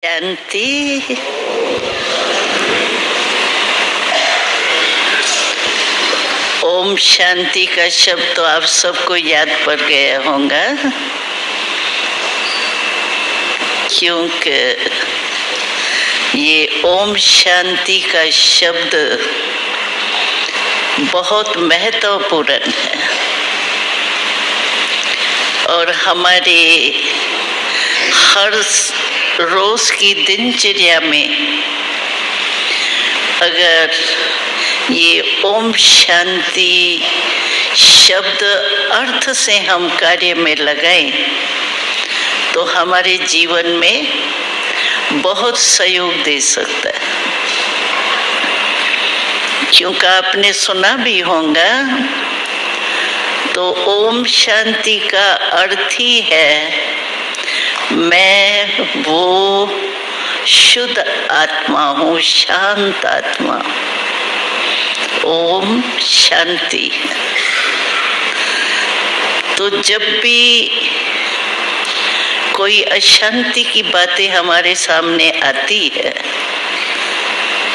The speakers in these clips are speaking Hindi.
शांति। ओम शांति का शब्द तो आप सबको याद पड़ गया होगा, क्योंकि ये ओम शांति का शब्द बहुत महत्वपूर्ण है और हमारे हर रोज की दिनचर्या में अगर ये ओम शांति शब्द अर्थ से हम कार्य में लगाएं तो हमारे जीवन में बहुत सहयोग दे सकता है। क्योंकि आपने सुना भी होगा तो ओम शांति का अर्थ ही है मैं वो शुद्ध आत्मा हूँ, शांत आत्मा। ओम शांति। तो जब भी कोई अशांति की बातें हमारे सामने आती है,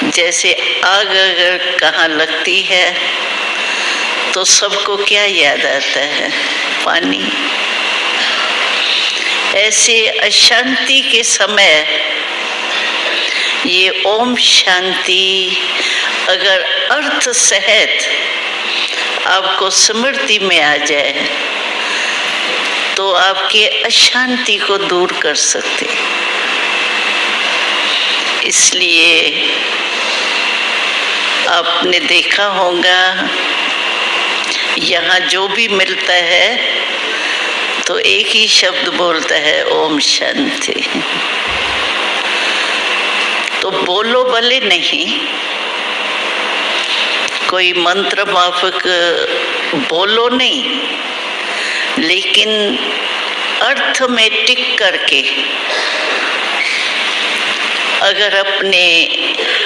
जैसे आग अगर कहाँ लगती है तो सबको क्या याद आता है? पानी। ऐसे अशांति के समय ये ओम शांति अगर अर्थ सहित आपको स्मृति में आ जाए तो आपके अशांति को दूर कर सकते। इसलिए आपने देखा होगा यहाँ जो भी मिलता है तो एक ही शब्द बोलता है ओम शांति। तो बोलो भले नहीं, कोई मंत्र माफक बोलो नहीं, लेकिन अर्थ में टिक करके अगर अपने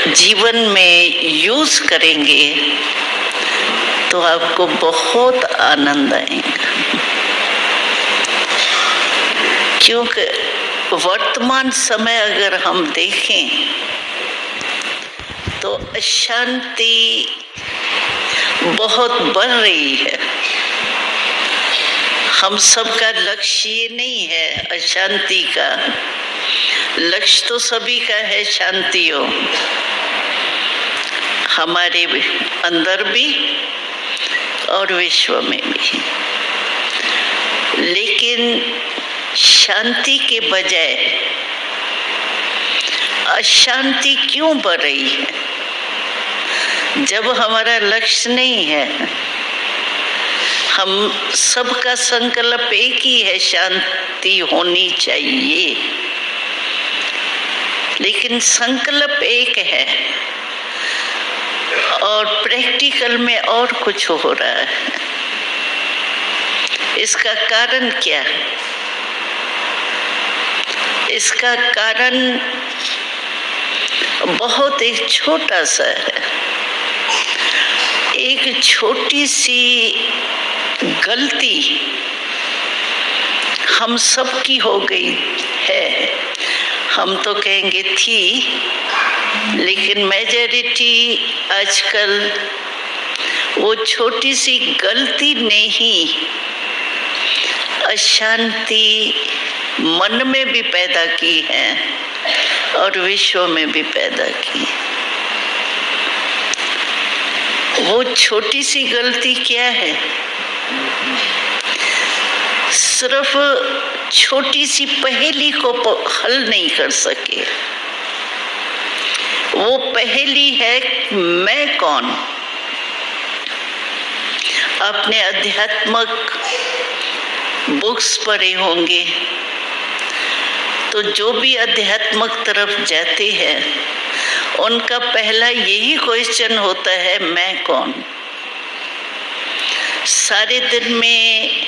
जीवन में यूज करेंगे तो आपको बहुत आनंद आएगा। क्योंकि वर्तमान समय अगर हम देखें तो अशांति बहुत बढ़ रही है। हम सबका लक्ष्य ये नहीं है अशांति का, लक्ष्य तो सभी का है शांति हो, हमारे अंदर भी और विश्व में भी। लेकिन शांति के बजाय अशांति क्यों बढ़ रही है? जब हमारा लक्ष्य नहीं है, हम सबका संकल्प एक ही है, शांति होनी चाहिए, लेकिन संकल्प एक है और प्रैक्टिकल में और कुछ हो रहा है। इसका कारण क्या है? इसका कारण बहुत एक छोटा सा है। एक छोटी सी गलती हम सबकी हो गई है। हम तो कहेंगे थी, लेकिन मेजॉरिटी आजकल वो छोटी सी गलती ने ही अशांति मन में भी पैदा की है और विश्व में भी पैदा की। वो छोटी सी गलती क्या है? सिर्फ छोटी सी पहेली को हल नहीं कर सके। वो पहेली है मैं कौन। आपने आध्यात्मिक बुक्स पढ़े होंगे तो जो भी आध्यात्मिक तरफ जाते हैं उनका पहला यही क्वेश्चन होता है मैं कौन। सारे दिन में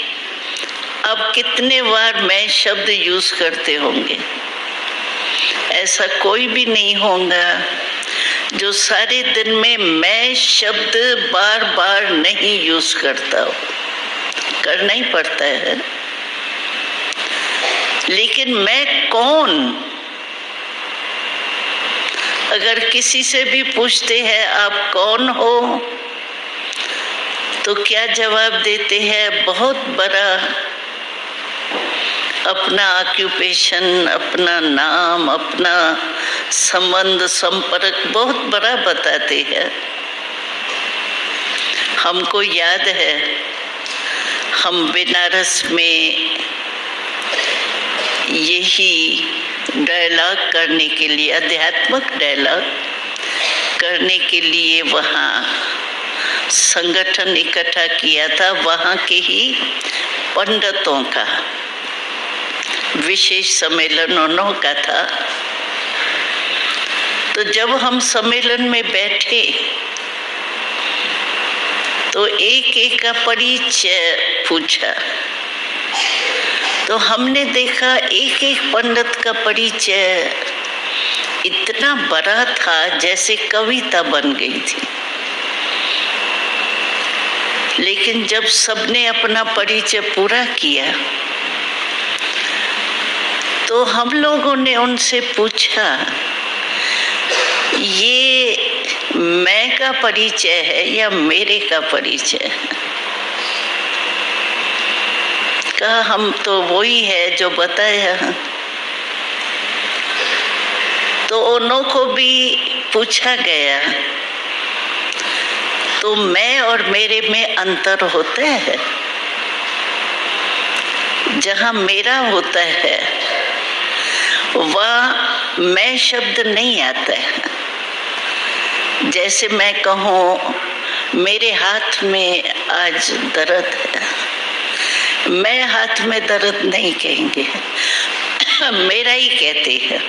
आप कितने बार मैं शब्द यूज करते होंगे? ऐसा कोई भी नहीं होगा जो सारे दिन में मैं शब्द बार बार नहीं यूज करता हो। करना ही पड़ता है। लेकिन मैं कौन, अगर किसी से भी पूछते हैं आप कौन हो, तो क्या जवाब देते हैं? बहुत बड़ा अपना ऑक्यूपेशन, अपना नाम, अपना संबंध संपर्क बहुत बड़ा बताते हैं। हमको याद है, हम बनारस में यही डायलॉग करने के लिए, आध्यात्मिक डायलॉग करने के लिए वहाँ संगठन इकट्ठा किया था। वहाँ के ही पंडितों का विशेष सम्मेलन उन्हों का था। तो जब हम सम्मेलन में बैठे तो एक एक का परिचय पूछा, तो हमने देखा एक एक पंडित का परिचय इतना बड़ा था जैसे कविता बन गई थी। लेकिन जब सबने अपना परिचय पूरा किया तो हम लोगों ने उनसे पूछा, ये मैं का परिचय है या मेरे का परिचय है? कहा हम तो वही है जो बताया। तो उन्हों को भी पूछा गया, तो मैं और मेरे में अंतर होता है? जहाँ मेरा होता है वह मैं शब्द नहीं आता है। जैसे मैं कहूँ मेरे हाथ में आज दर्द है, मैं हाथ में दर्द नहीं कहेंगे, मेरा ही कहते हैं।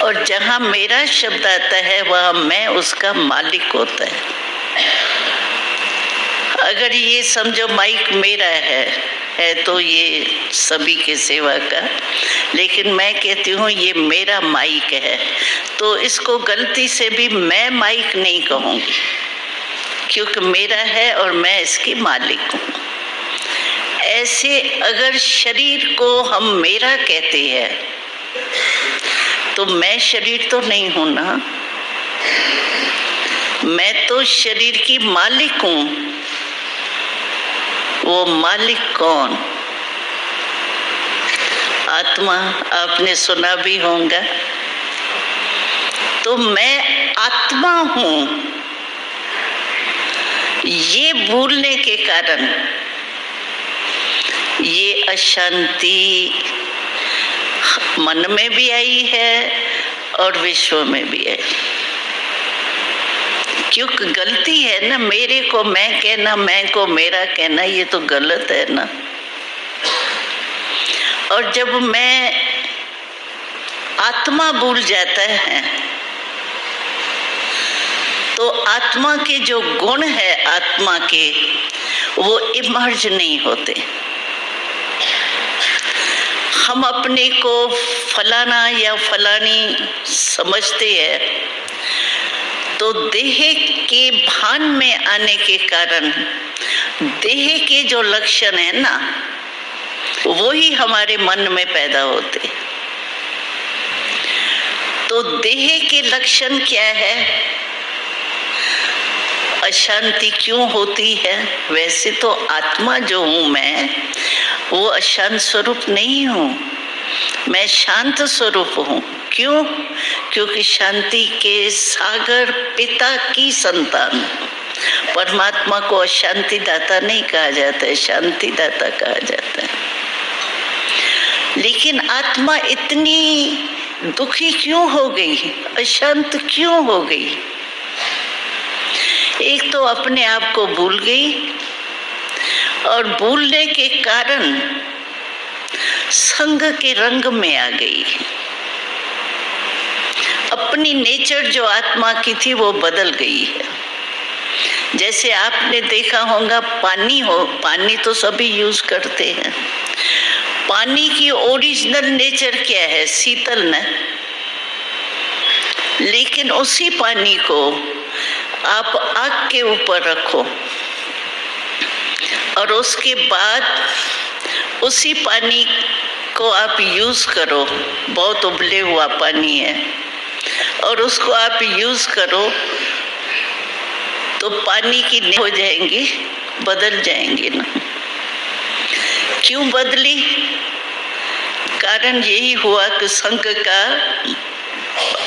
और जहाँ मेरा शब्द आता है वह मैं उसका मालिक होता है। अगर ये समझो माइक मेरा है तो ये सभी के सेवा का, लेकिन मैं कहती हूँ ये मेरा माइक है, तो इसको गलती से भी मैं माइक नहीं कहूँगी, क्योंकि मेरा है और मैं इसकी मालिक हूँ। ऐसे अगर शरीर को हम मेरा कहते हैं तो मैं शरीर तो नहीं हूं ना, मैं तो शरीर की मालिक हूं। वो मालिक कौन? आत्मा। आपने सुना भी होगा। तो मैं आत्मा हूं, ये भूलने के कारण ये अशांति मन में भी आई है और विश्व में भी आई। क्योंकि गलती है ना, मेरे को मैं कहना, मैं को मेरा कहना, ये तो गलत है ना। और जब मैं आत्मा भूल जाता है तो आत्मा के जो गुण है आत्मा के, वो इमर्ज नहीं होते। हम अपने को फलाना या फलानी समझते हैं, तो देह के भान में आने के कारण देह के जो लक्षण है ना, वही हमारे मन में पैदा होते। तो देह के लक्षण क्या है? अशांति क्यों होती है? वैसे तो आत्मा जो हूं मैं, वो अशांत स्वरूप नहीं हूं, मैं शांत स्वरूप हूं। क्यों? क्योंकि शांति के सागर पिता की संतान। परमात्मा को अशांति दाता नहीं कहा जाता है, शांति दाता कहा जाता है। लेकिन आत्मा इतनी दुखी क्यों हो गई, अशांत क्यों हो गई? एक तो अपने आप को भूल गई, और भूलने के कारण संग के रंग में आ गई। अपनी नेचर जो आत्मा की थी वो बदल गई है। जैसे आपने देखा होगा पानी तो सभी यूज करते हैं। पानी की ओरिजिनल नेचर क्या है? शीतल न। लेकिन उसी पानी को आप आग के ऊपर रखो और उसके बाद उसी पानी को आप यूज करो, बहुत उबले हुआ पानी है, और उसको आप यूज करो तो पानी की हो जाएंगी, बदल जाएंगी ना। क्यों बदली? कारण यही हुआ कि संग का,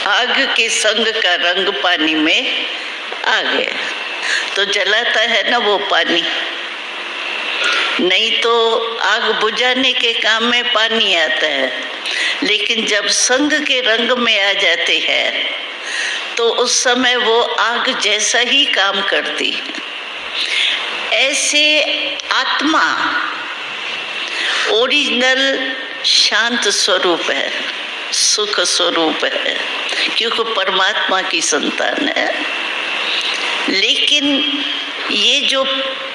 आग के संग का रंग पानी में आ गया, तो जलाता है ना वो पानी। नहीं तो आग बुझाने के काम में पानी आता है, लेकिन जब संग के रंग में आ जाते हैं तो उस समय वो आग जैसा ही काम करती है। ऐसे आत्मा ओरिजिनल शांत स्वरूप है, सुख स्वरूप है, क्योंकि परमात्मा की संतान है। लेकिन ये जो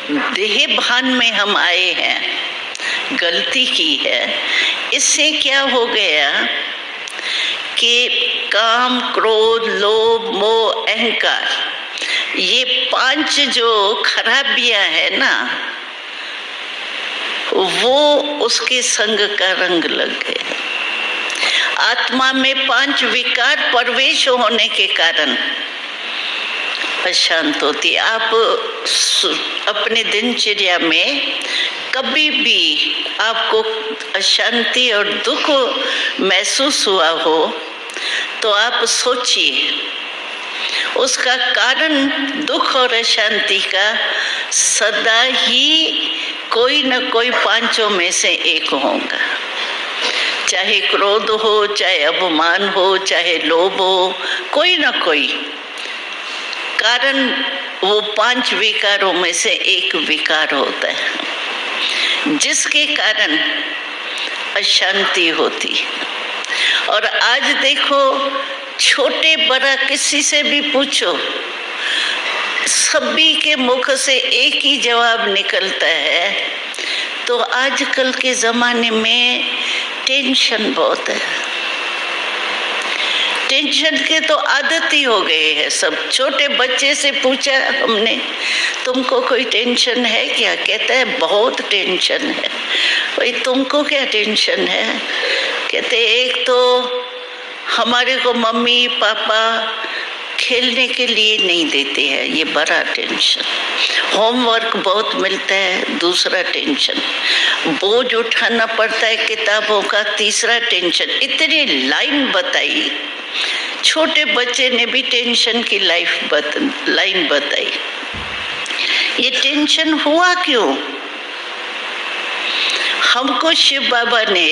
देह भान में हम आए हैं, गलती की है, इससे क्या हो गया कि काम, क्रोध, लोभ, मोह, अहंकार, ये 5 जो खराबियां है ना, वो उसके संग का रंग लग गए। आत्मा में 5 विकार प्रवेश होने के कारण अशांत होती। आप अपने दिनचर्या में कभी भी आपको अशांति और दुख महसूस हुआ हो तो आप सोचिए, उसका कारण दुख और अशांति का सदा ही कोई न कोई 5 में से एक होगा। चाहे क्रोध हो, चाहे अपमान हो, चाहे लोभ हो, कोई न कोई कारण वो 5 विकारों में से एक विकार होता है, जिसके कारण अशांति होती। और आज देखो, छोटे बड़ा किसी से भी पूछो, सभी के मुख से एक ही जवाब निकलता है। तो आजकल के जमाने में टेंशन बहुत है। टेंशन के तो आदत ही हो गए हैं सब। छोटे बच्चे से पूछा हमने, तुमको कोई टेंशन है क्या? कहता है बहुत टेंशन है। भाई तुमको क्या टेंशन है? कहते एक तो हमारे को मम्मी पापा खेलने के लिए नहीं देते हैं, ये बड़ा टेंशन। होमवर्क बहुत मिलता है, दूसरा टेंशन। बोझ उठाना पड़ता है किताबों का, तीसरा टेंशन। इतनी लाइन बताई, छोटे बच्चे ने भी टेंशन की लाइन बताई। ये टेंशन हुआ क्यों? हमको शिव बाबा ने,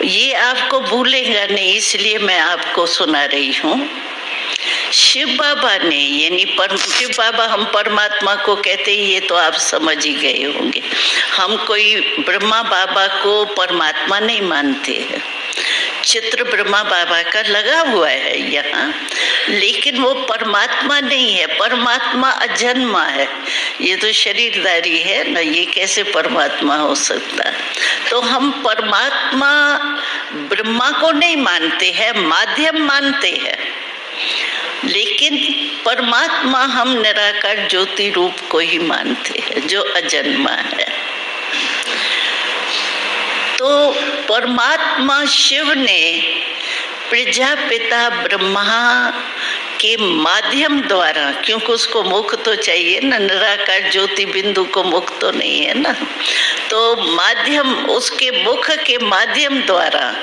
ये आपको भूलेगा नहीं इसलिए मैं आपको सुना रही हूँ। शिव बाबा ने, यानी शिव बाबा हम परमात्मा को कहते हैं, ये तो आप समझ ही गए होंगे। हम कोई ब्रह्मा बाबा को परमात्मा नहीं मानते हैं। चित्र ब्रह्मा बाबा का लगा हुआ है यहाँ, लेकिन वो परमात्मा नहीं है। परमात्मा अजन्मा है, ये तो शरीरधारी है ना, ये कैसे परमात्मा हो सकता? तो हम परमात्मा ब्रह्मा को नहीं मानते हैं, माध्यम मानते हैं। लेकिन परमात्मा हम निराकार ज्योति रूप को ही मानते हैं, जो अजन्मा है। तो परमात्मा शिव ने प्रजापिता ब्रह्मा के माध्यम द्वारा, क्योंकि उसको मुख तो चाहिए ना, निराकार ज्योति बिंदु को मुख तो नहीं है ना, तो माध्यम, उसके मुख के माध्यम द्वारा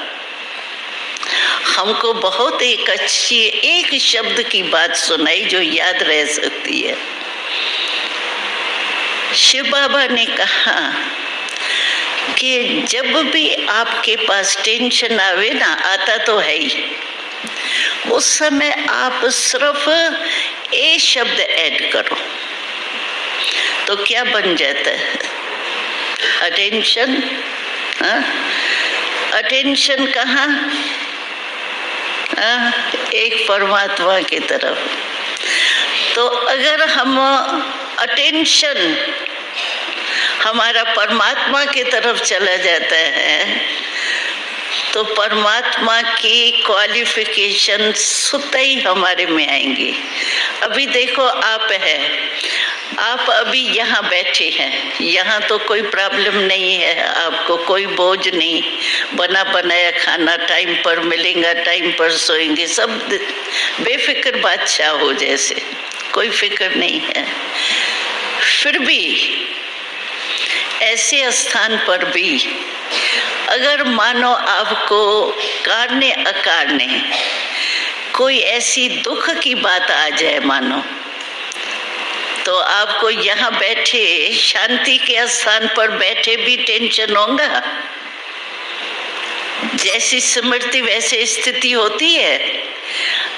हमको बहुत एक अच्छी एक शब्द की बात सुनाई जो याद रह सकती है। शिव बाबा ने कहा कि जब भी आपके पास टेंशन आवे ना, आता तो है ही, उस समय आप सिर्फ ए शब्द ऐड करो तो क्या बन जाता है? अटेंशन। अटेंशन कहाँ? एक परमात्मा की तरफ। तो अगर हम अटेंशन हमारा परमात्मा की तरफ चला जाता है तो परमात्मा की क्वालिफिकेशन स्वतः ही हमारे में आएंगी। अभी देखो, आप है, आप अभी यहाँ बैठे हैं, यहाँ तो कोई प्रॉब्लम नहीं है, आपको कोई बोझ नहीं, बना बनाया खाना टाइम पर मिलेगा, टाइम पर सोएंगे, सब बेफिक्र बादशाह हो जैसे, कोई फिक्र नहीं है। फिर भी ऐसे स्थान पर भी अगर मानो आपको कारणे अकारणे कोई ऐसी दुख की बात आ जाए मानो, तो आपको यहाँ बैठे शांति के स्थान पर बैठे भी टेंशन होगा। जैसी स्मृति वैसे स्थिति होती है।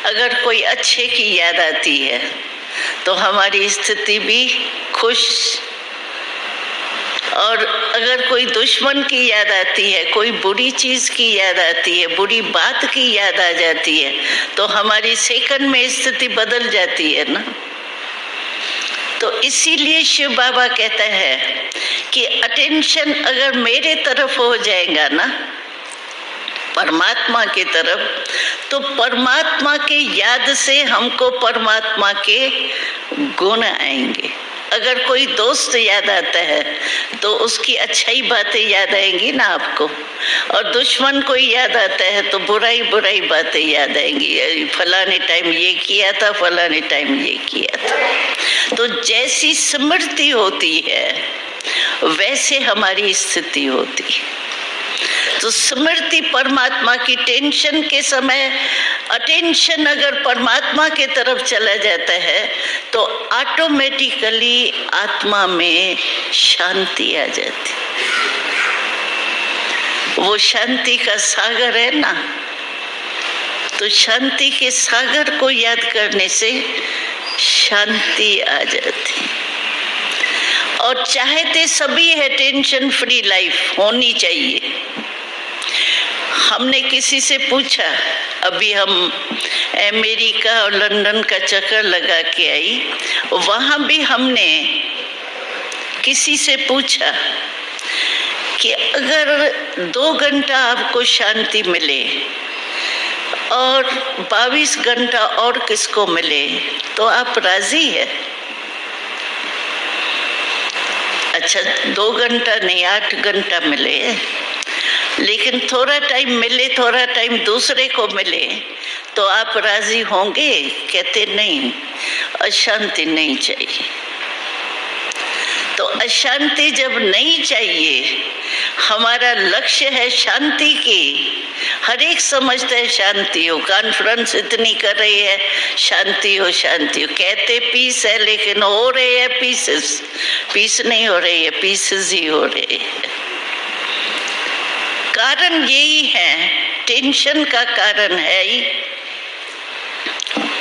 अगर कोई अच्छे की याद आती है तो हमारी स्थिति भी खुश, और अगर कोई दुश्मन की याद आती है, कोई बुरी चीज की याद आती है, बुरी बात की याद आ जाती है, तो हमारी सेकंड में स्थिति बदल जाती है ना। तो इसीलिए शिव बाबा कहता है कि अटेंशन अगर मेरे तरफ हो जाएगा ना, परमात्मा की तरफ, तो परमात्मा की याद से हमको परमात्मा के गुण आएंगे। अगर कोई दोस्त याद आता है तो उसकी अच्छाई बातें याद आएंगी ना आपको, और दुश्मन कोई याद आता है तो बुराई बुराई बातें याद आएंगी, फलाने टाइम ये किया था, फलाने टाइम ये किया था। तो जैसी स्मृति होती है वैसे हमारी स्थिति होती है। तो स्मृति परमात्मा की, टेंशन के समय अटेंशन अगर परमात्मा के तरफ चला जाता है तो ऑटोमेटिकली आत्मा में शांति आ जाती। वो शांति का सागर है ना, तो शांति के सागर को याद करने से शांति आ जाती। और चाहते सभी है टेंशन फ्री लाइफ होनी चाहिए। हमने किसी से पूछा, अभी हम अमेरिका और लंदन का चक्कर लगा के आई, वहाँ भी हमने किसी से पूछा कि अगर 2 घंटा आपको शांति मिले और 22 घंटा और किसको मिले तो आप राजी है? अच्छा 2 घंटा नहीं 8 घंटा मिले, लेकिन थोड़ा टाइम मिले, थोड़ा टाइम दूसरे को मिले तो आप राजी होंगे? कहते नहीं, अशांति नहीं चाहिए। तो अशांति जब नहीं चाहिए, हमारा लक्ष्य है शांति की, हर एक समझता है शांति हो, कॉन्फ्रेंस इतनी कर रही है शांति हो शांति हो, कहते पीस है लेकिन हो रहे हैं पीसेस, पीस नहीं हो रही है, पीसेस ही हो रहे हैं। कारण यही है, टेंशन का कारण है ही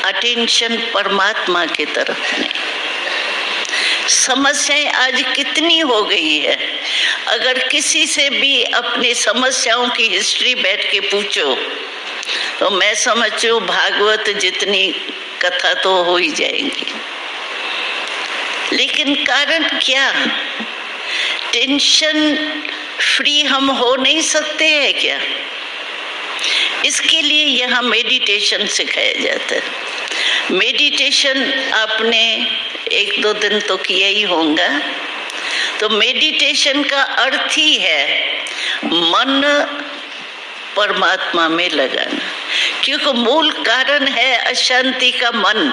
अटेंशन परमात्मा की तरफ नहीं। समस्याएं आज कितनी हो गई है, अगर किसी से भी अपनी समस्याओं की हिस्ट्री बैठ के पूछो तो मैं समझती हूँ भागवत जितनी कथा तो हो ही जाएंगी। लेकिन कारण क्या? टेंशन फ्री हम हो नहीं सकते हैं क्या? इसके लिए यहाँ मेडिटेशन सिखाया जाता है। मेडिटेशन आपने 1-2 दिन तो किया ही होगा। तो मेडिटेशन का अर्थ ही है मन परमात्मा में लगाना, क्योंकि मूल कारण है अशांति का मन।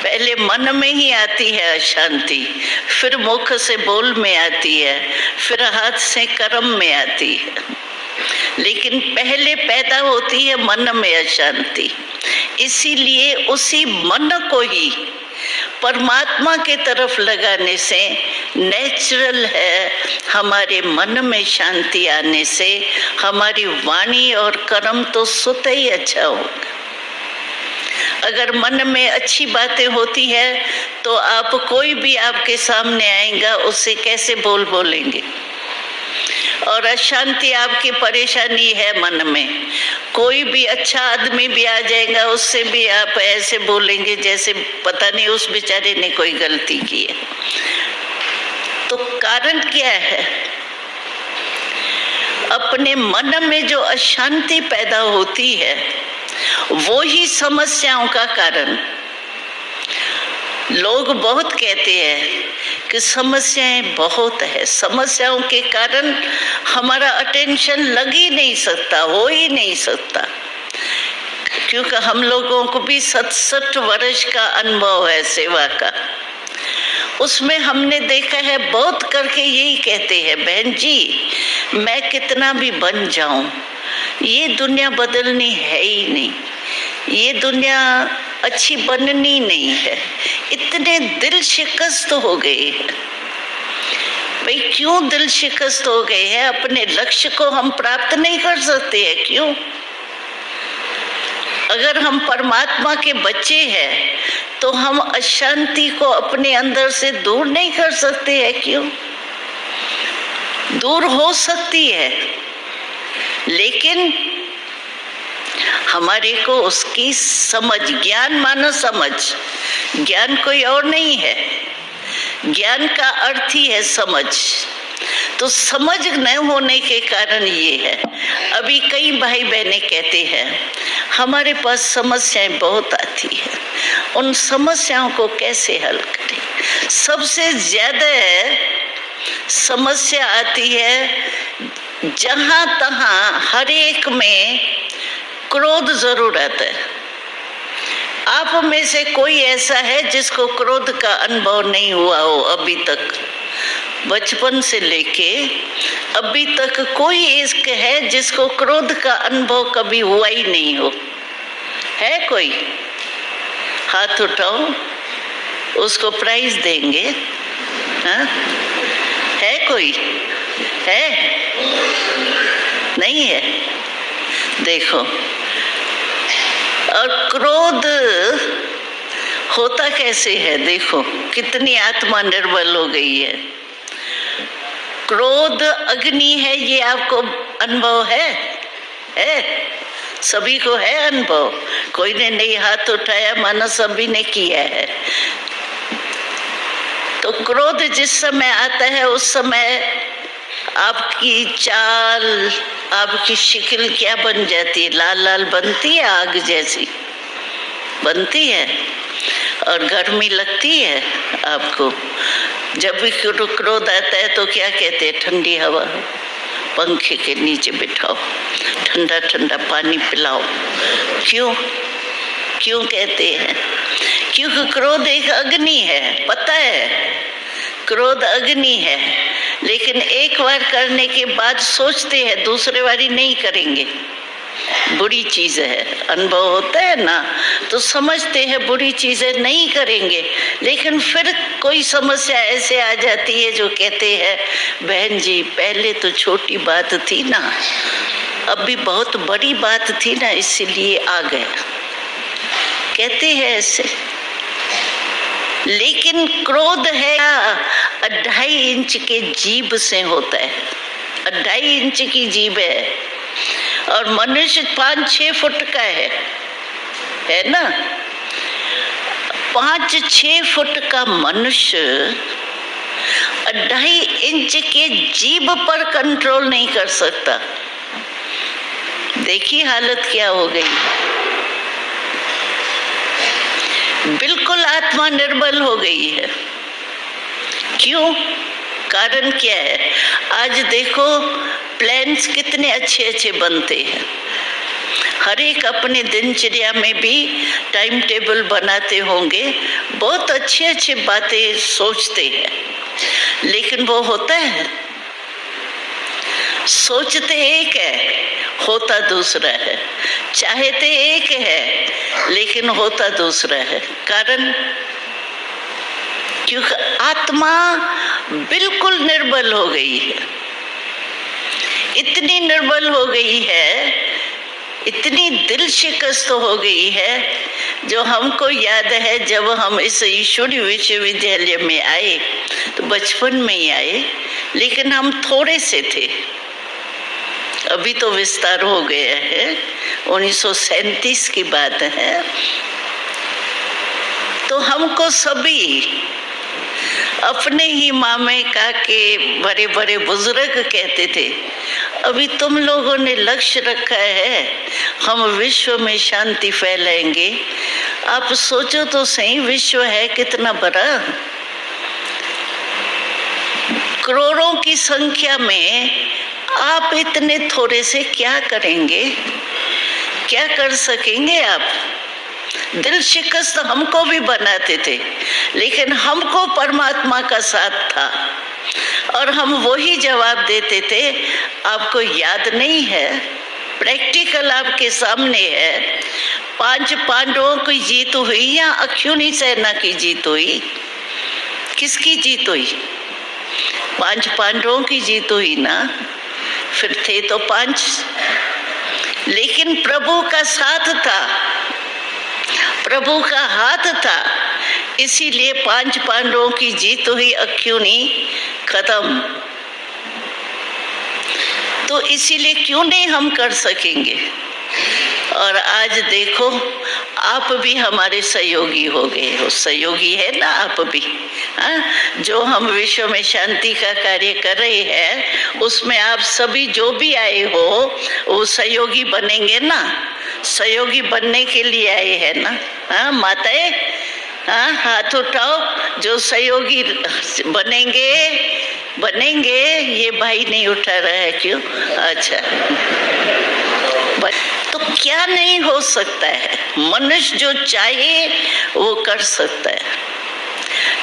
पहले मन में ही आती है अशांति, फिर मुख से बोल में आती है, फिर हाथ से कर्म में आती है, लेकिन पहले पैदा होती है मन में अशांति। इसीलिए उसी मन को ही परमात्मा के तरफ लगाने से नेचुरल है, हमारे मन में शांति आने से हमारी वाणी और कर्म तो स्वतः ही अच्छा होगा। अगर मन में अच्छी बातें होती है तो आप कोई भी आपके सामने आएगा उससे कैसे बोलेंगे। और अशांति आपकी परेशानी है मन में, कोई भी अच्छा आदमी भी आ जाएगा उससे भी आप ऐसे बोलेंगे जैसे पता नहीं उस बेचारे ने कोई गलती की है। तो कारण क्या है? अपने मन में जो अशांति पैदा होती है वो ही समस्याओं का कारण। लोग बहुत कहते हैं कि समस्याएं बहुत है, समस्याओं के कारण हमारा अटेंशन लग ही नहीं सकता, हो ही नहीं सकता, क्योंकि हम लोगों को भी 67 वर्ष का अनुभव है सेवा का। उसमें हमने देखा है बहुत करके यही कहते हैं, बहन जी मैं कितना भी बन जाऊं ये दुनिया बदलनी है ही नहीं, ये दुनिया अच्छी बननी नहीं है। इतने दिल शिकस्त हो गए हैं भाई। क्यों दिल शिकस्त हो गए हैं? अपने लक्ष्य को हम प्राप्त नहीं कर सकते हैं, क्यों? अगर हम परमात्मा के बच्चे हैं तो हम अशांति को अपने अंदर से दूर नहीं कर सकते हैं, क्यों? दूर हो सकती है, लेकिन हमारे को उसकी समझ, ज्ञान मानो समझ, ज्ञान कोई और नहीं है, ज्ञान का अर्थ ही है समझ। तो समझ न होने के कारण ये है। अभी कई भाई बहनें कहते हैं हमारे पास समस्याएं बहुत आती है, उन समस्याओं को कैसे हल करें? सबसे ज्यादा समस्या आती है जहां तहां हर एक में क्रोध जरूर आता है। आप में से कोई ऐसा है जिसको क्रोध का अनुभव नहीं हुआ हो अभी तक? बचपन से लेके अभी तक कोई एक है जिसको क्रोध का अनुभव कभी हुआ ही नहीं हो? है कोई? हाथ उठाओ, उसको प्राइज देंगे। हाँ? है कोई? है? नहीं है? देखो, और क्रोध होता कैसे है? देखो कितनी आत्मा निर्बल हो गई है। क्रोध अग्नि है, ये आपको अनुभव है? सभी को है अनुभव, कोई ने नहीं हाथ उठाया, मानो सभी ने किया है। तो क्रोध जिस समय आता है उस समय आपकी चाल, आपकी शिकल क्या बन जाती है? लाल लाल बनती है, आग जैसी बनती है, और गर्मी लगती है आपको। जब भी क्रोध आता है तो क्या कहते हैं? ठंडी हवा, पंखे के नीचे बिठाओ, ठंडा ठंडा पानी पिलाओ। क्यों क्यों कहते हैं? क्योंकि क्रोध एक अग्नि है, पता है क्रोध अग्नि है, लेकिन एक बार करने के बाद सोचते हैं दूसरे बारी नहीं करेंगे, बुरी चीज है। अनुभव होता है ना, तो समझते हैं बुरी चीजें नहीं करेंगे, लेकिन फिर कोई समस्या ऐसे आ जाती है जो कहते हैं बहन जी पहले तो छोटी बात थी ना, अब भी बहुत बड़ी बात थी ना, इसीलिए आ गया, कहते हैं ऐसे। लेकिन क्रोध है 2.5 इंच के जीभ से होता है, 2.5 इंच की जीभ है, और मनुष्य 5-6 फुट का है ना। 5-6 फुट का मनुष्य 2.5 इंच के जीभ पर कंट्रोल नहीं कर सकता। देखिए हालत क्या हो गई, बिल्कुल आत्मा निर्बल हो गई है। क्यों? कारण क्या है? आज देखो प्लान्स कितने अच्छे अच्छे बनते हैं, हर एक अपने दिनचर्या में भी टाइम टेबल बनाते होंगे, बहुत अच्छे अच्छे बातें सोचते हैं, लेकिन वो होता है? सोचते एक है, होता दूसरा है, चाहते एक है, लेकिन होता दूसरा है। कारण क्योंकि आत्मा बिल्कुल निर्बल हो गई है, इतनी निर्बल हो गई है, इतनी दिल शिकस्त हो गई है। जो हमको याद है जब हम इस ईश्वरी विश्वविद्यालय में आए तो बचपन में ही आए, लेकिन हम थोड़े से थे, अभी तो विस्तार हो गया है, 1937 की बात है। तो हमको सभी अपने ही मामे काके बड़े बड़े बुजुर्ग कहते थे अभी तुम लोगों ने लक्ष्य रखा है हम विश्व में शांति फैलाएंगे, आप सोचो तो सही, विश्व है कितना बड़ा। करोड़ों की संख्या में आप इतने थोड़े से क्या करेंगे, क्या कर सकेंगे आप? दिल शिकस्त हमको भी बनाते थे, लेकिन हमको परमात्मा का साथ था और हम वही जवाब देते थे। आपको याद नहीं है? प्रैक्टिकल आपके सामने है। 5 पांडवों की जीत हुई या अक्षुणी सेना की जीत हुई? किसकी जीत हुई? 5 पांडवों की जीत हुई ना। फिर थे तो 5, लेकिन प्रभु का साथ था, प्रभु का हाथ था, इसीलिए 5 पांडवों की जीत हुई, अक्षुणी खत्म। तो इसीलिए क्यों नहीं हम कर सकेंगे? और आज देखो, आप भी हमारे सहयोगी हो गए हो। सहयोगी है ना आप भी? जो हम विश्व में शांति का कार्य कर रहे हैं, उसमें आप सभी जो भी आए हो वो सहयोगी बनेंगे ना। सहयोगी बनने के लिए आए हैं ना? माताएं, हाथ उठाओ जो सहयोगी बनेंगे। ये भाई नहीं उठा रहा है, क्यों? अच्छा, तो क्या नहीं हो सकता है? मनुष्य जो चाहे वो कर सकता है,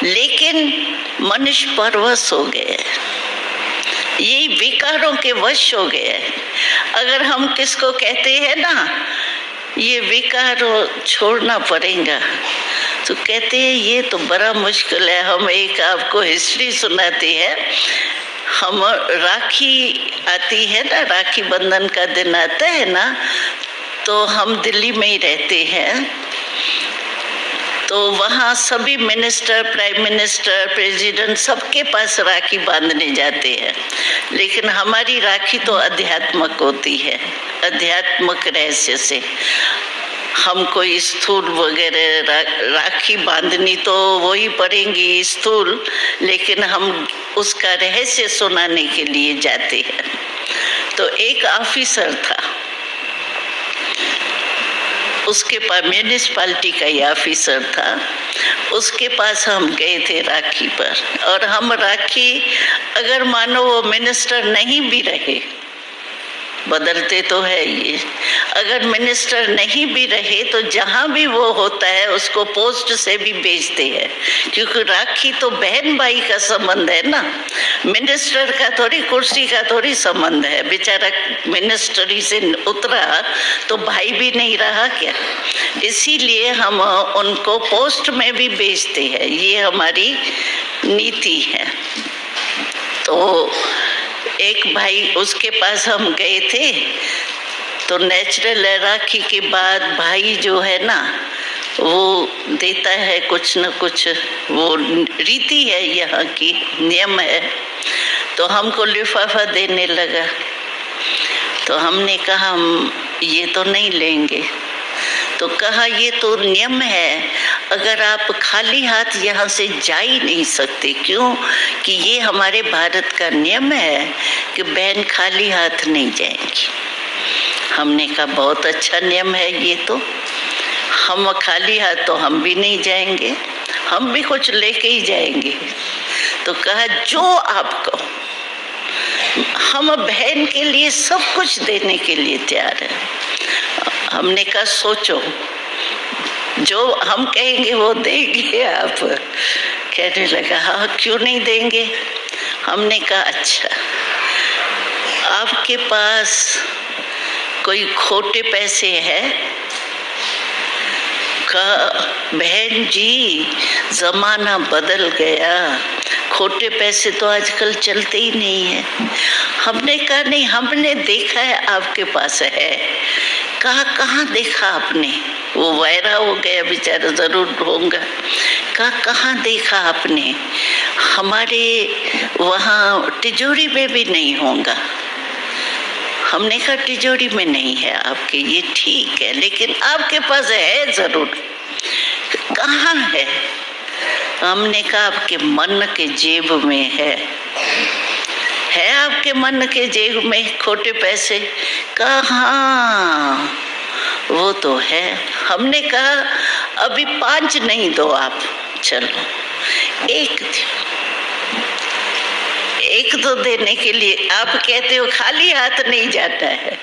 लेकिन मनुष्य परवश हो गए, ये विकारों के वश हो गए। अगर हम किसको कहते हैं ना ये विकार छोड़ना पड़ेगा, तो कहते हैं ये तो बड़ा मुश्किल है। हम एक आपको हिस्ट्री सुनाते हैं। हम राखी आती है ना, राखी बंधन का दिन आता है ना, तो हम दिल्ली में ही रहते हैं। तो वहाँ सभी मिनिस्टर, प्राइम मिनिस्टर, प्रेसिडेंट सबके पास राखी बांधने जाते हैं, लेकिन हमारी राखी तो अध्यात्मक होती है, अध्यात्मक रहस्य से। हम कोई स्थूल वगैरह राखी बांधनी तो वही पड़ेंगी स्थूल, लेकिन हम उसका रहस्य सुनाने के लिए जाते हैं। तो एक ऑफिसर था, उसके पास म्यूनिसिपालिटी का ही ऑफिसर था, उसके पास हम गए थे राखी पर। और हम राखी, अगर मानो वो मिनिस्टर नहीं भी रहे, बदलते तो है ये, अगर मिनिस्टर नहीं भी रहे तो जहाँ भी वो होता है उसको पोस्ट से भी भेजते हैं, क्योंकि राखी तो बहन भाई का संबंध है ना। मिनिस्टर का थोड़ी, कुर्सी का थोड़ी संबंध है। बेचारा मिनिस्ट्री से उतरा तो भाई भी नहीं रहा क्या? इसीलिए हम उनको पोस्ट में भी भेजते हैं, ये हमारी नीति है। तो एक भाई, उसके पास हम गए थे, तो नेचुरल राखी के बाद भाई जो है ना वो देता है कुछ न कुछ, वो रीति है, यहाँ की नियम है। तो हमको लिफाफा देने लगा, तो हमने कहा हम ये तो नहीं लेंगे। तो कहा ये तो नियम है, अगर आप खाली हाथ यहाँ से जा ही नहीं सकते। क्यों? कि ये हमारे भारत का नियम है कि बहन खाली हाथ नहीं जाएंगी। हमने कहा बहुत अच्छा नियम है ये तो, हम खाली हाथ तो हम भी नहीं जाएंगे, हम भी कुछ लेके ही जाएंगे। तो कहा जो आपको, हम बहन के लिए सब कुछ देने के लिए तैयार है। हमने कहा सोचो, जो हम कहेंगे वो देंगे आप? कहने लगा हाँ क्यों नहीं देंगे। हमने कहा अच्छा, आपके पास कोई खोटे पैसे है? कहा बहन जी जमाना बदल गया, खोटे पैसे तो आजकल चलते ही नहीं है। हमने कहा नहीं, हमने देखा है आपके पास है। कहा कहाँ देखा आपने? वो वायरा हो गया बेचारा, जरूर होगा। कहा कहाँ देखा आपने? हमारे वहाँ तिजोरी में भी नहीं होगा। हमने कहा तिजोरी में नहीं है आपके, ये ठीक है, लेकिन आपके पास है जरूर। कहाँ है? हमने कहा आपके मन के जेब में है आपके मन के जेब में खोटे पैसे? कहाँ वो तो है। हमने कहा अभी 5 नहीं दो आप, चलो एक तो देने के लिए आप कहते हो खाली हाथ नहीं जाना है,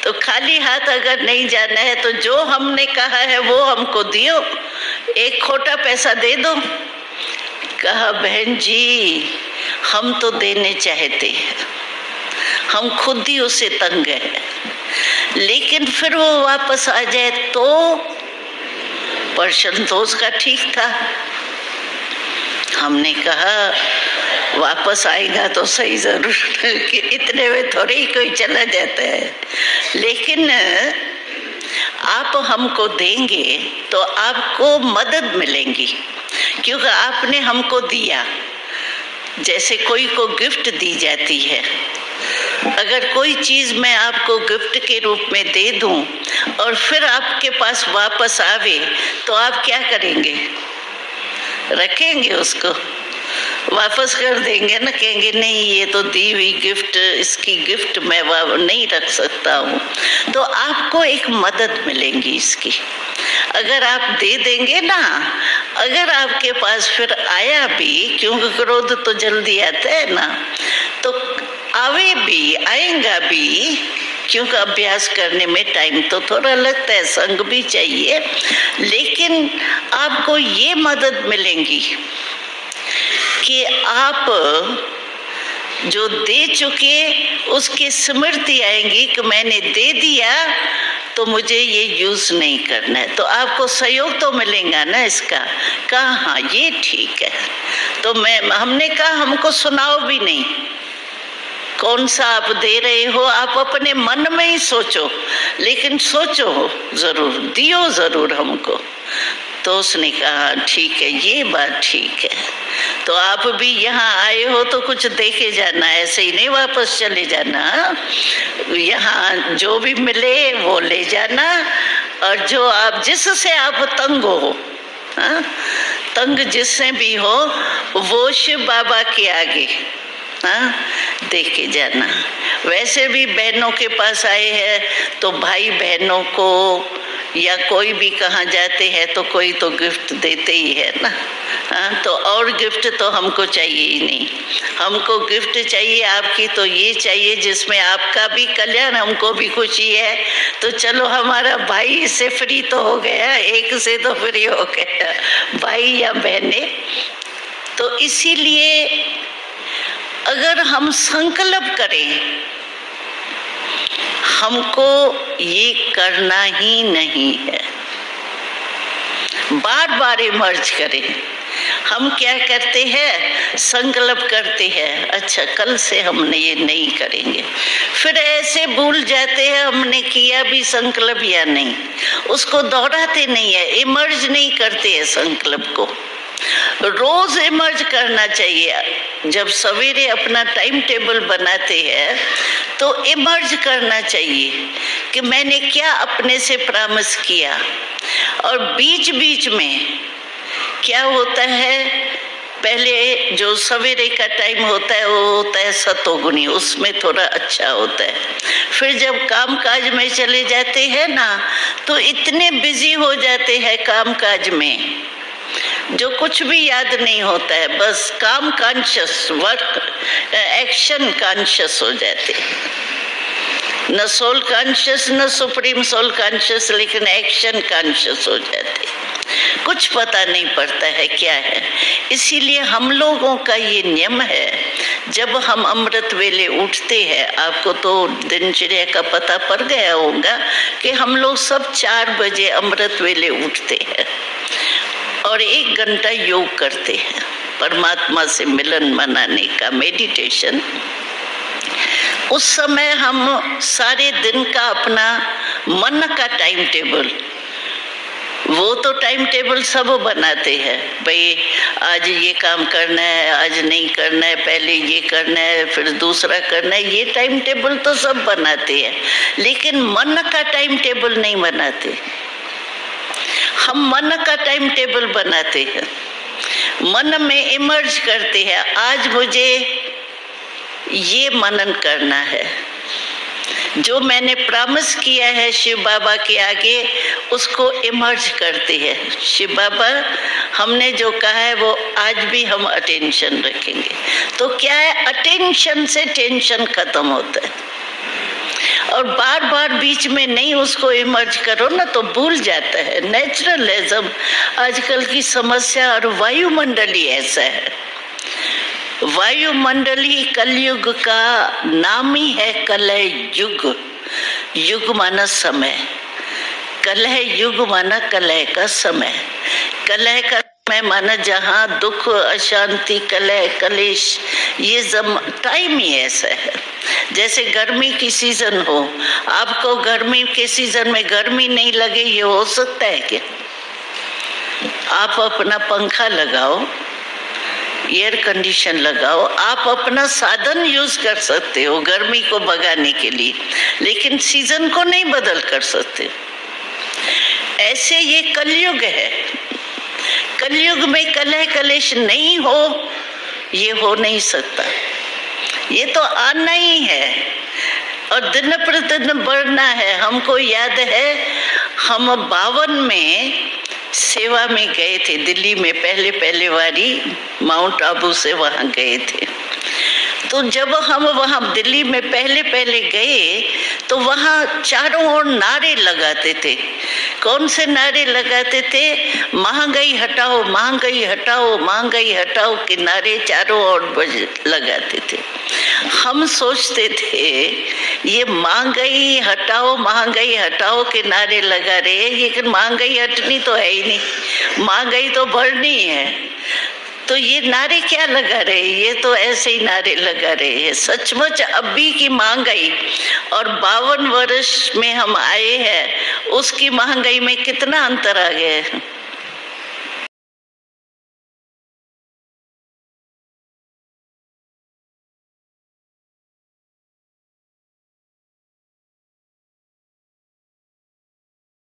तो खाली हाथ अगर नहीं जाना है तो जो हमने कहा है वो हमको दियो, एक खोटा पैसा दे दो। कहा बहन जी हम तो देने चाहते हैं, हम खुद ही उससे तंग है, लेकिन फिर वो वापस आ जाए तो प्रश्न तो उसका ठीक था। हमने कहा वापस आएगा तो सही जरूर कि इतने में थोड़े ही कोई चला जाता है, लेकिन आप हमको देंगे तो आपको मदद मिलेंगी, क्योंकि आपने हमको दिया। जैसे कोई को गिफ्ट दी जाती है, अगर कोई चीज मैं आपको गिफ्ट के रूप में दे दूं और फिर आपके पास वापस आवे तो आप क्या करेंगे? रखेंगे उसको, वापस कर देंगे ना, कहेंगे नहीं ये तो दी हुई गिफ्ट, इसकी गिफ्ट मैं नहीं रख सकता हूँ। तो आपको एक मदद मिलेगी इसकी, अगर आप दे देंगे ना। अगर आपके पास फिर आया भी, क्योंकि क्रोध तो जल्दी आता है ना, तो आएगा भी, क्योंकि अभ्यास करने में टाइम तो थोड़ा लगता है, संग भी चाहिए, लेकिन आपको ये मदद मिलेगी कि आप जो दे चुके उसकी स्मृति आएगी कि मैंने दे दिया तो मुझे ये यूज नहीं करना है, तो आपको सहयोग तो मिलेगा ना इसका। कहा हाँ ये ठीक है। तो हमने कहा हमको सुनाओ भी नहीं कौन सा आप दे रहे हो, आप अपने मन में ही सोचो, लेकिन सोचो जरूर, दियो जरूर हमको। तो उसने कहा ठीक है, ये बात ठीक है, तो आप भी यहाँ आए हो तो कुछ देखे जाना, ऐसे ही नहीं वापस चले जाना। यहाँ जो भी मिले वो ले जाना, और जो आप जिससे आप तंग हो, तंग जिससे भी हो, वो शिव बाबा के आगे देखे जाना। वैसे भी बहनों के पास आए हैं तो भाई बहनों को या कोई भी कहाँ जाते हैं तो कोई तो गिफ्ट देते ही है ना। तो और गिफ्ट तो हमको चाहिए ही नहीं, हमको गिफ्ट चाहिए आपकी तो ये चाहिए जिसमें आपका भी कल्याण, हमको भी खुशी है। तो चलो हमारा भाई इससे फ्री तो हो गया, एक से तो फ्री हो गया, भाई या बहने। तो इसीलिए अगर हम संकल्प करें हमको ये करना ही नहीं है, बार बार इमर्ज करें। हम क्या करते हैं, संकल्प करते हैं, अच्छा कल से हमने ये नहीं करेंगे, फिर ऐसे भूल जाते हैं हमने किया भी संकल्प या नहीं, उसको दोहराते नहीं है, इमर्ज नहीं करते हैं संकल्प को। रोज इमर्ज करना चाहिए। जब सवेरे अपना टाइम टेबल बनाते हैं तो इमर्ज करना चाहिए कि मैंने क्या अपने से प्रॉमिस किया, और बीच बीच में क्या होता है, पहले जो सवेरे का टाइम होता है वो होता है सतोगुणी, उसमें थोड़ा अच्छा होता है। फिर जब काम काज में चले जाते हैं ना तो इतने बिजी हो जाते हैं काम काज में, जो कुछ भी याद नहीं होता है, बस काम कॉन्शियस, वर्क एक्शन कॉन्शियस हो जाते, न सोल कॉन्शियस न सुप्रीम सोल कॉन्शियस, लेकिन एक्शन कॉन्शियस हो जाते, कुछ पता नहीं पड़ता है क्या है। इसीलिए हम लोगों का ये नियम है, जब हम अमृत वेले उठते हैं, आपको तो दिनचर्या का पता पड़ गया होगा कि हम लोग सब 4 बजे अमृत वेले उठते हैं और 1 घंटा योग करते हैं, परमात्मा से मिलन मनाने का मेडिटेशन। उस समय हम सारे दिन का अपना मन का टाइम टेबल, वो तो टाइम टेबल सब बनाते हैं, भाई आज ये काम करना है, आज नहीं करना है, पहले ये करना है फिर दूसरा करना है, ये टाइम टेबल तो सब बनाते हैं, लेकिन मन का टाइम टेबल नहीं बनाते। हम मन का टाइम टेबल बनाते हैं, मन में इमर्ज करते हैं, आज मुझे ये मनन करना है, जो मैंने प्रॉमिस किया है शिव बाबा के आगे, उसको इमर्ज करती है। शिव बाबा हमने जो कहा है वो आज भी हम अटेंशन रखेंगे। तो क्या है, अटेंशन से टेंशन खत्म होता है। और बार बार बीच में नहीं उसको इमर्ज करो ना तो भूल जाता है। नेचुरलिज्म आजकल की समस्या, और वायुमंडली ऐसा है। वायुमंडली कलयुग का नाम ही है कलह युग। युग माना समय, कलह युग माना कलह का समय। कलह का समय माना जहाँ दुख, अशांति, कलह, कलेश, ये टाइम ही ऐसा है। जैसे गर्मी की सीजन हो, आपको गर्मी के सीजन में गर्मी नहीं लगे, ये हो सकता है क्या? आप अपना पंखा लगाओ, एयर कंडीशन लगाओ, आप अपना साधन यूज कर सकते हो गर्मी को भगाने के लिए, लेकिन सीजन को नहीं बदल कर सकते। ऐसे ये कलयुग है। कलयुग में कलह कलेश नहीं हो, ये हो नहीं सकता। ये तो आना ही है और दिन प्रतिदिन बढ़ना है। हमको याद है हम 52 में सेवा में गए थे दिल्ली में, पहले बारी माउंट आबू से वहाँ गए थे। तो जब हम वहाँ दिल्ली में पहले गए तो वहाँ चारों ओर नारे लगाते थे। कौन से नारे लगाते थे? महंगाई हटाओ, महंगाई हटाओ, महंगाई हटाओ के नारे चारों ओर लगाते थे। हम सोचते थे ये महंगाई हटाओ के नारे लगा रहे हैं, लेकिन महंगाई हटनी तो है ही नहीं, महंगाई तो बढ़नी है। तो ये नारे क्या लगा रहे हैं? ये तो ऐसे ही नारे लगा रहे हैं। सचमुच अभी की महंगाई और 52 वर्ष में हम आए हैं, उसकी महंगाई में कितना अंतर आ गया है।